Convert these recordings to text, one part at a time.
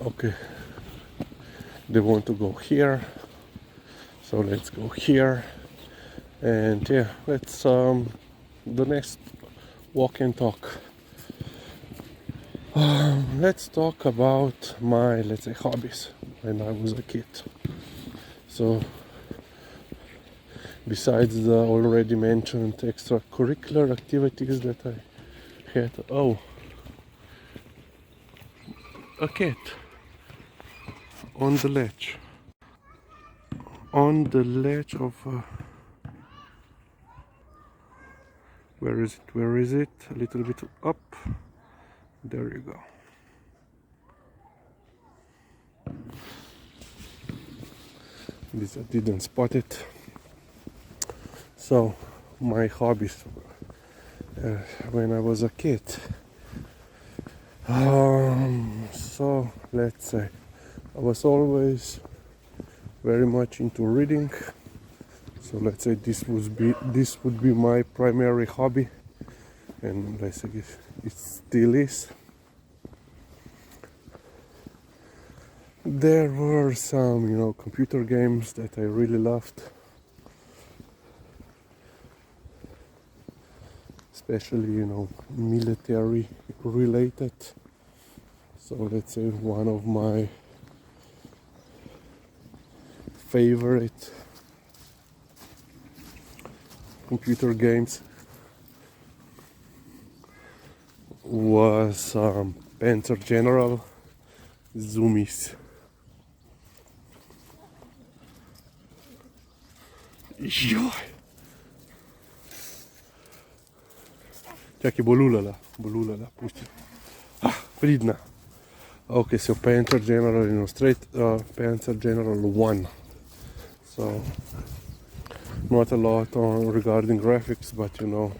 Okay, they want to go here, so let's go here. And yeah, let's the next walk and talk. Let's talk about my, let's say, hobbies when I was a kid. So besides the already mentioned extracurricular activities that I had, oh, a cat on the ledge of where is it, a little bit up, there you go. This I didn't spot it. So my hobbies when I was a kid, so let's say I was always very much into reading. So let's say this would be my primary hobby, and let's say it still is. There were some, computer games that I really loved, especially, military related. So let's say one of my favorite computer games was Panzer General Zoomies. Joj! Čakaj, bolulala, pusti. Pridna. Okay, so Panzer General, straight Panzer General 1. So, not a lot regarding graphics, but a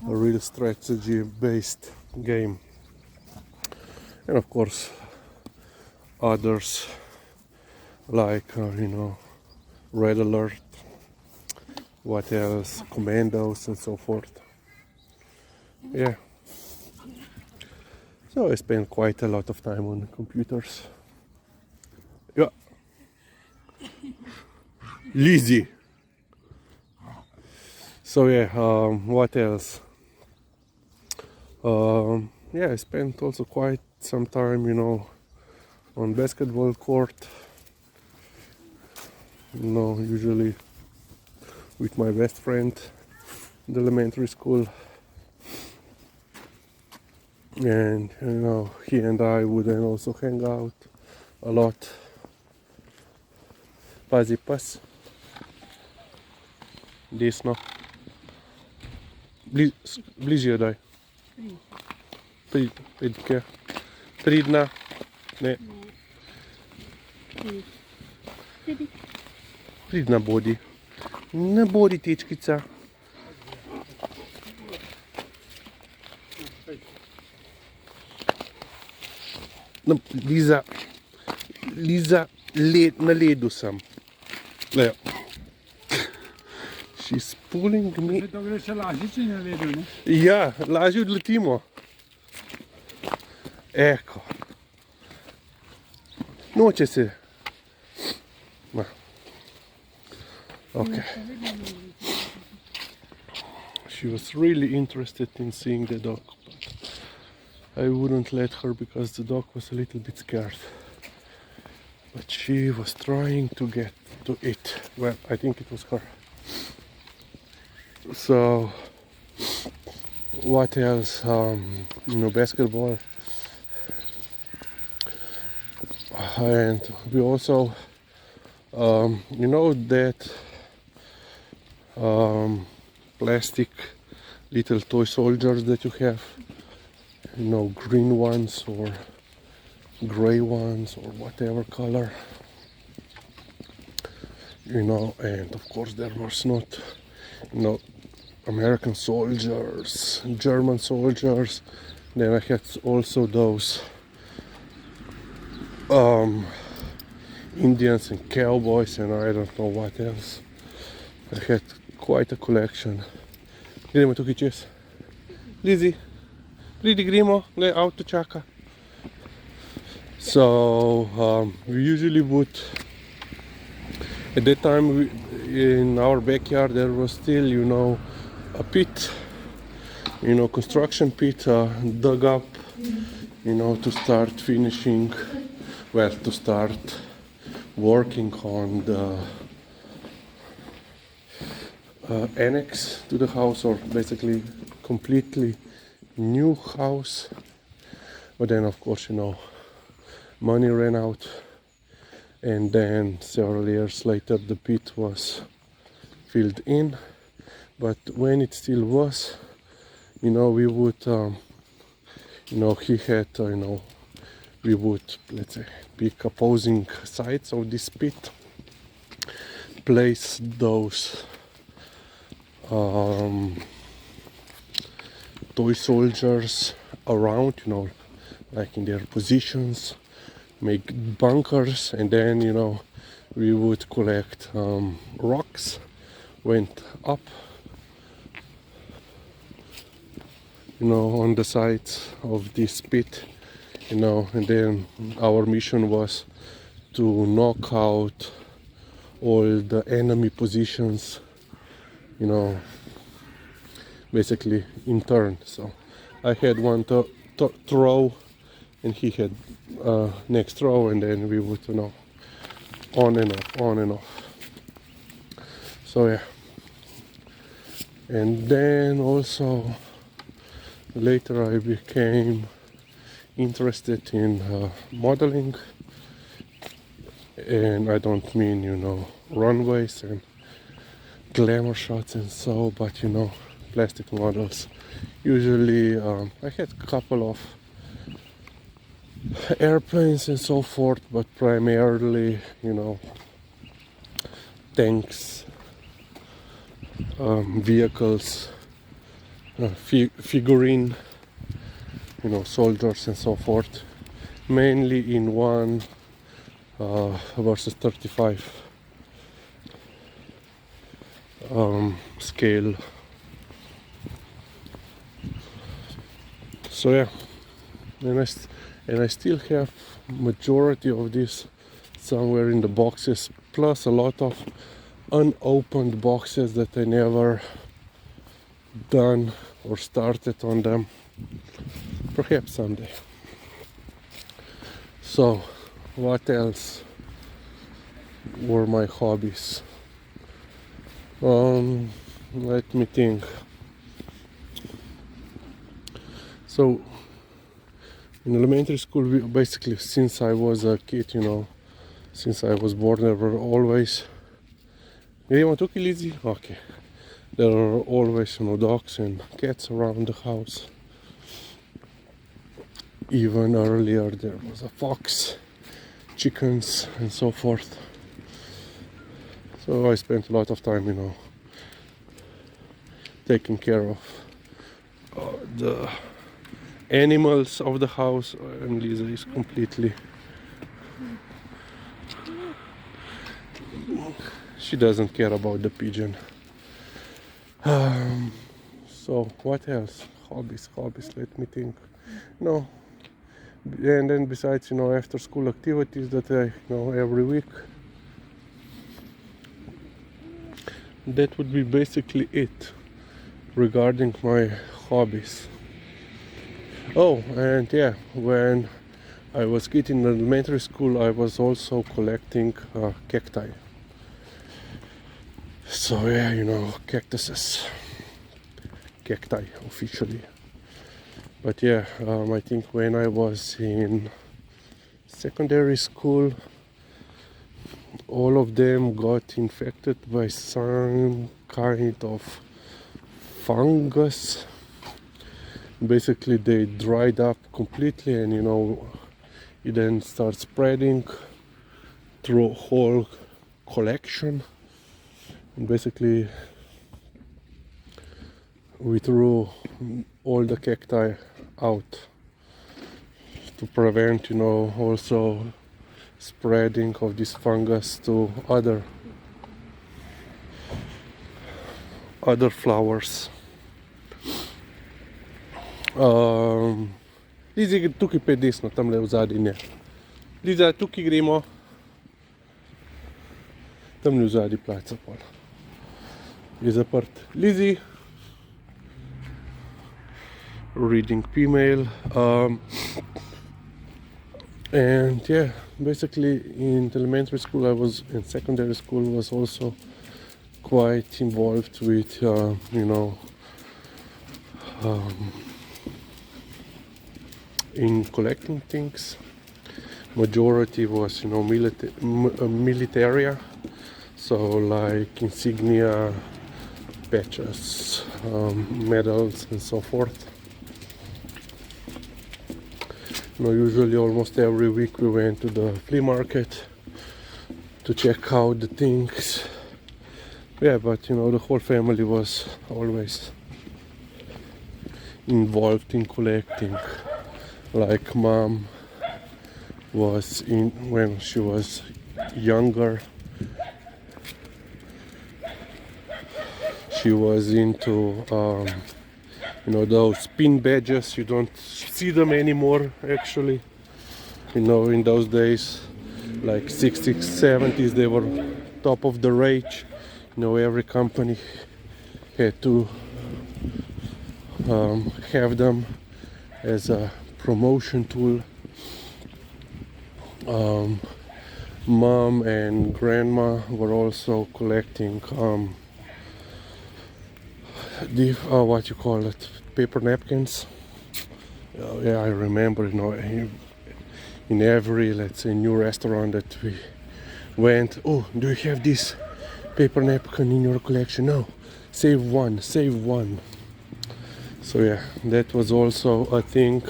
real strategy-based game. And of course, others like, Red Alert, what else, Commandos and so forth. Yeah. So I spent quite a lot of time on computers. Yeah. Lizzie. So yeah, what else? Yeah, I spent also quite some time, on basketball court. Usually with my best friend in the elementary school. And he and I would then also hang out a lot. Pazi pas. Desno. Bližje daj. Pridke. Pridna. Ne. Pridna bodi. Ne bodi, tečkica. No, Liza, na ledu sem. Lejo. She's pulling me. To gre še lažje, če na ledu, ne? Ja, lažje odletimo. Eko. Noče se. Ma. Okay. She was really interested in seeing the dog, but I wouldn't let her because the dog was a little bit scared. But she was trying to get to it. Well, I think it was her. So, what else? Basketball. And we also, that plastic little toy soldiers that you have, green ones or gray ones or whatever color, and of course there was not, American soldiers, German soldiers. Then I had also those Indians and cowboys and I don't know what else. I had quite a collection. Gremo tukaj čez. Lizzy, pridi gremo, le avto čaka. So we usually would, at that time in our backyard there was still, you know, a pit, you know, construction pit dug up, you know, to start finishing, well, to start working on the annex to the house, or basically completely new house. But then of course, you know, money ran out, and then several years later the pit was filled in. But when it still was, you know, we would you know, he had you know, we would, let's say, pick opposing sides of this pit, place those toy soldiers around, you know, like in their positions, make bunkers, and then, you know, we would collect rocks, went up, you know, on the sides of this pit, you know, and then our mission was to knock out all the enemy positions, you know, basically in turn. So I had one throw, and he had next throw, and then we would, you know, on and off, on and off. So yeah, and then also later I became interested in modeling, and I don't mean, you know, runways and glamour shots and so, but, you know, plastic models. Usually I had a couple of airplanes and so forth, but primarily, you know, tanks, vehicles, figurine, you know, soldiers and so forth, mainly in 1 versus 35 scale. So yeah, and I still have majority of this somewhere in the boxes, plus a lot of unopened boxes that I never done or started on them. Perhaps someday. So what else were my hobbies? Let me think. So in elementary school, we basically, since I was a kid, you know, since I was born, there were always, you want to kill Lizzie? Okay. There are always, you know, dogs and cats around the house. Even earlier there was a fox, chickens and so forth. So I spent a lot of time, you know, taking care of the animals of the house, and Lisa is completely, she doesn't care about the pigeon. So what else? Hobbies, let me think. No, and then besides, you know, after school activities that I, you know, every week, that would be basically it regarding my hobbies. Oh, and yeah, when I was kid in elementary school, I was also collecting cacti. So yeah, you know, cactuses, cacti officially. But yeah, I think when I was in secondary school, all of them got infected by some kind of fungus. Basically they dried up completely, and, you know, it then starts spreading through a whole collection. And basically we threw all the cacti out to prevent, you know, also spreading of this fungus to other flowers. Lizzy, tukaj 5 desno, tamle v zadnji. Liza, tukaj gremo. Tam v zadnji plac pol. Je zaprt. Lizzy. Reading female. And yeah, basically in elementary school I was, in secondary school was also quite involved with, in collecting things. Majority was, militaria, so like insignia, patches, medals, and so forth. Usually almost every week we went to the flea market to check out the things. Yeah, but the whole family was always involved in collecting. Like mom was when she was younger, she was into those pin badges. You don't see them anymore actually. In those days, like 60s, 70s, they were top of the rage. Every company had to have them as a promotion tool. Mom and grandma were also collecting what you call it, paper napkins. Yeah, I remember, in every, let's say, new restaurant that we went, oh, do you have this paper napkin in your collection? No, save one. So yeah, that was also a thing.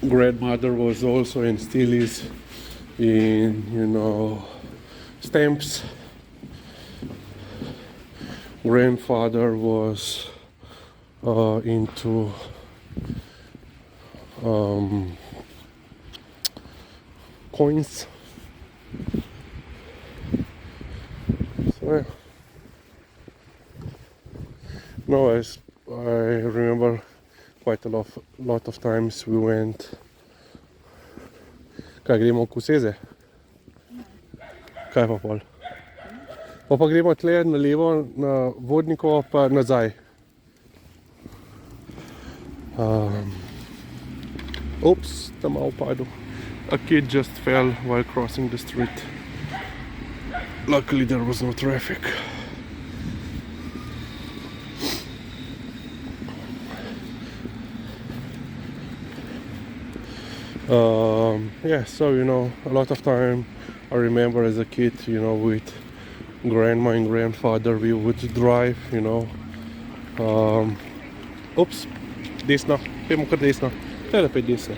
Grandmother was also, and still is, in stamps. Grandfather was into coins. So yeah. No, I remember quite a lot of times we went. Kaj gremo v Kuseze? Kaj pa pol? Pa gremo tle na levo, na Vodnikovo, pa nazaj. Oops, tam malo padel. A kid just fell while crossing the street. Luckily there was no traffic. Yeah, so a lot of time I remember as a kid, with grandma and grandfather we would drive, oops, desno, pojmo kar desno, tele pa desno.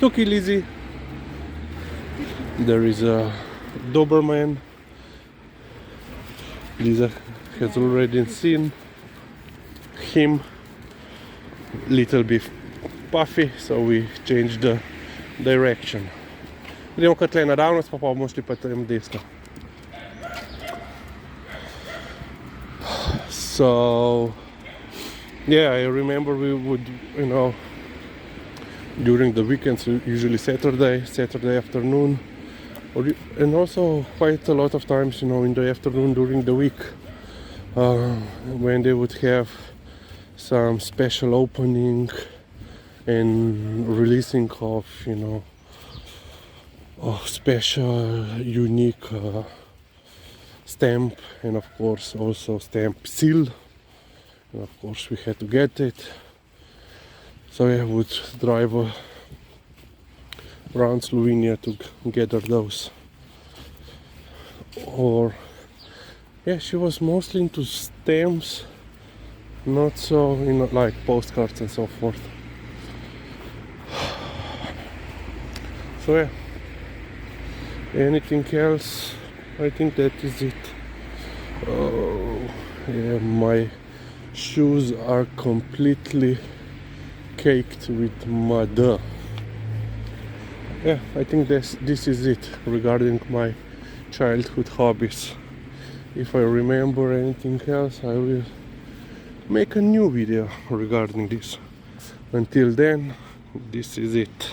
Tukaj, Lizzy, there is a Doberman. Liza has already seen him, little bit puffy, so we changed the direction. Gremo kar tle naravnost, pa bomo šli pa tam desno. So yeah, I remember we would, during the weekends, usually Saturday afternoon, and also quite a lot of times, in the afternoon during the week, when they would have some special opening and releasing of, special, unique stamp, and of course also stamp seal. And of course we had to get it. So I would drive around Slovenia to gather those. Or yeah, she was mostly into stamps, not so like postcards and so forth. So yeah, anything else? I think that is it. Oh yeah, my shoes are completely caked with mud. Yeah, I think this is it regarding my childhood hobbies. If I remember anything else, I will make a new video regarding this. Until then, this is it.